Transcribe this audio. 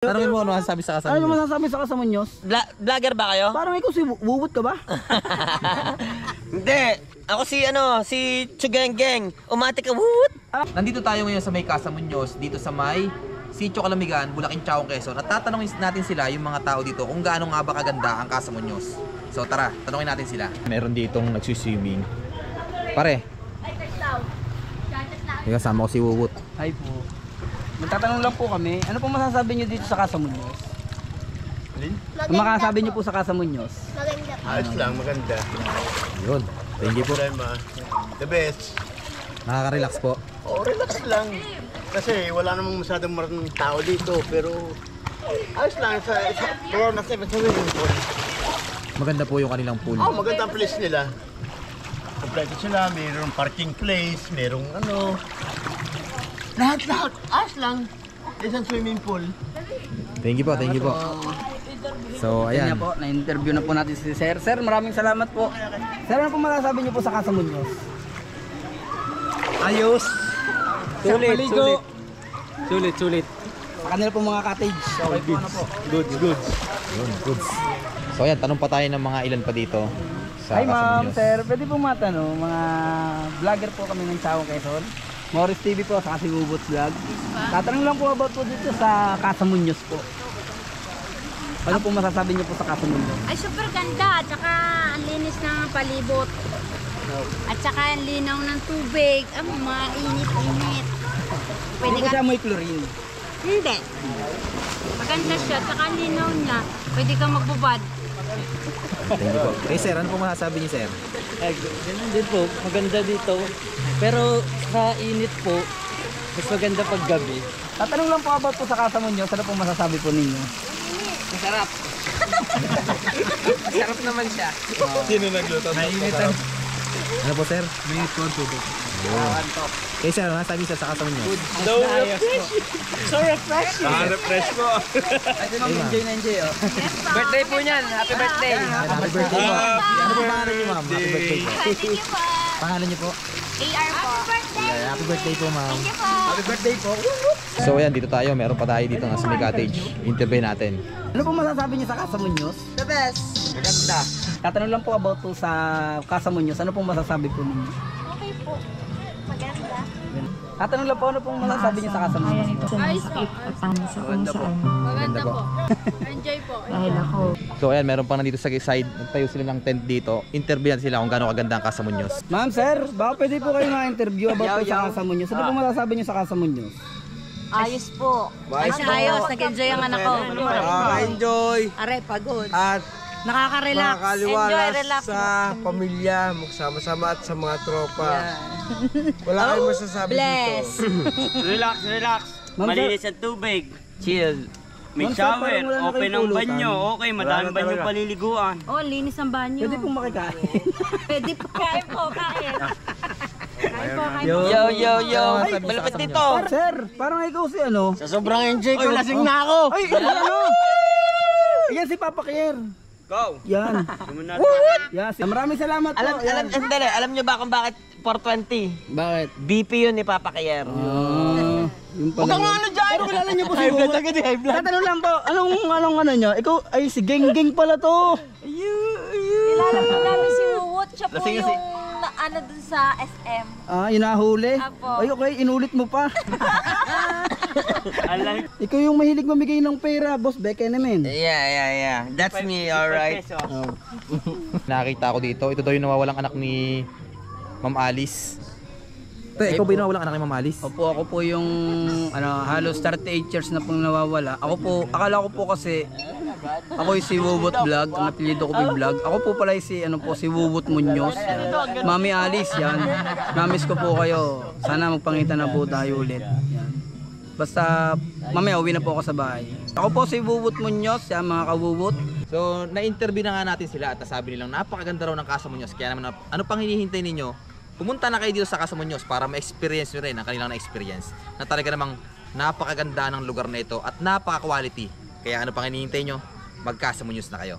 Tanungin mo ano masasabi sa Casamuños. Ano masasabi sa Casamuños? Vlogger ba kayo? Parang ikaw si Bubot ka ba? Hindi. Ako si Chugengeng. Umati ka, woot! Nandito tayo ngayon sa may Casamuños, dito sa may Sitio Calamigan, Bulacan, Chaong, Quezon. At tatanungin natin sila, yung mga tao dito, kung gaano nga ba kaganda ang Casamuños. So tara, tanungin natin sila. Meron ditong nagsiswimming. Pare. Kasama ko si Wuwut. Hi po. Magtatanong lang po kami, ano po masasabi niyo dito sa Casamuños? Ano makasabi niyo po sa Casamuños? Maganda. Ayos lang, maganda. Yun. Thank you po. Problema. The best. Nakaka-relax po. Oh, relax lang. Kasi wala namang masyadong maraming tao dito. Pero ayos lang. Sa floor na 7 sa swimming pool. Maganda po yung kanilang pool. Oh, maganda ang place nila. Kompleto sila. Mayroong parking place. Mayroong ano. Lahat. Ayos lang. Isang swimming pool. Thank you po, thank you po. So, Ayan ayan. po, na-interview na po natin si Sir. Sir, maraming salamat po. Sir, ano po masasabi niyo po sa Casamuños? Ayos. Sulit. Sa kanila po mga cottage. Okay po, ano po? Goods. Yun, goods. So, ayan, tanong pa tayo ng mga ilan pa dito sa Hi ma'am, Casamuños. sir. Pwede po matanong, mga vlogger po kami ng Chaong, Quezon. Morris TV po, sa si Bubot Vlog. Tatanong lang po about po dito sa Casamuños po. Ano po masasabi niyo po sa Casamuños? Ay, super ganda. At saka, ang linis ng palibot. At saka, ang linaw ng tubig. Mainit-init. Pwede Hindi po ka... siya may chlorine. Hindi. Maganda siya. At saka, ang linaw niya. Pwede ka magbubad. Thank you po. Eh, sir, ano po masasabi niyo, sir? Ganun din po, maganda dito. Pero sa init po, mas maganda pag gabi. Tatanong lang po about po sa Casamuños. Ano po masasabi po ninyo? Masarap. Masarap naman siya. Sino nagluto? Nainitan. Ano po, sir? Minute ko tuto. Eh, sir, ano masasabi niyo sa Casamuños? So refresh. So refresh. Refresh po. Ay, ma'am, enjoy. Oh. Birthday po niyan. Happy birthday. Happy birthday po. Ano po pangalan niyo, ma'am? Happy birthday po. Thank you po. Pangalan niyo po? AR po. Yeah, happy birthday po, ma'am. Thank you po. Happy birthday po. So, ayan, dito tayo. Meron pa tayo dito nga sa may cottage. Interview natin. Ano po masasabi niyo sa Casamuños? The best. Maganda. Tatanong lang po about po sa Casamuños. Ano po masasabi po ninyo? Okay po. Maganda. Tatanong lang po ano pong masasabi niyo sa Casamuños? Ayos po. Maganda po. Maganda po. Enjoy po. So, ayan, meron pa nandito sa side. Nagtayo sila ng tent dito. Interview natin sila kung gaano kaganda ang Casamuños. Ma'am, sir, baka pwede po kayo ma-interview about po sa Casamuños. Ano po masasabi niyo sa Casamuños? Ayos po. Ayos. Nag-enjoy ang anak ko. Enjoy Aray, pagod. at Nakaka-relax. makakaliwalas sa pamilya, magsama-sama at sa mga tropa. Wala kayong masasabi Bless. Relax. Ma'am, Malinis ang tubig. Chill. May Ma'am, sir, shower. parang wala na Open kayong ang pulutan. banyo. Okay, madami Wala na banyo talaga. paliliguan. Oh, linis ang banyo. Pwede pong makikain. Pwede po. Kain po, kain. Kain po, kain po. Yo. Ay, Malapit dito. Sir, parang ikaw si ano? Sa sobrang enjoy ko, lasing na ako. Ay, ano? Yan si Papa Kier. Go! Yan. Sumunod. Yan. Maraming salamat po. Alam niyo ba kung bakit 420? Bakit? BP yun ni Papa Kier. Yung pala. Pero kilala niyo po si Bubot. Tatanong lang po, anong ano niyo? Ikaw ay si Geng pala to. Kilala po namin si Wuwot. Siya po yung ano dun sa SM. Ah, yun nahuli. Apo. Ay, okay, inulit mo pa. Alam. Ikaw yung mahilig mamigay ng pera, boss. Beke naman. Yeah. That's me, alright. Nakita ko dito. Ito daw yung nawawalang anak ni Ma'am Alice. Ikaw ba yung nawawalang anak ni Ma'am Alice? Opo, ako po yung halos 38 years na pong nawawala. Akala ko po kasi ako yung si Wubot Vlog, ang apelyido ko po Vlog. Ako po pala yung si Wubot Muñoz. Yan. Mami Alice, yan. Namiss ko po kayo. Sana magpangita na po tayo ulit. Yan. Basta mamaya uwi na po ako sa bahay. Ako po si Wubot Muñoz, yan mga kawubot. So, na-interview na nga natin sila at sabi nilang napakaganda raw ng Casamuños. Kaya naman, ano pang hinihintay ninyo? Pumunta na kayo dito sa Casamuños para ma-experience nyo rin ang kanilang na-experience. Na talaga namang napakaganda ng lugar na ito at napaka-quality. Kaya ano pang hinihintay nyo? Mag-Casamuños na kayo.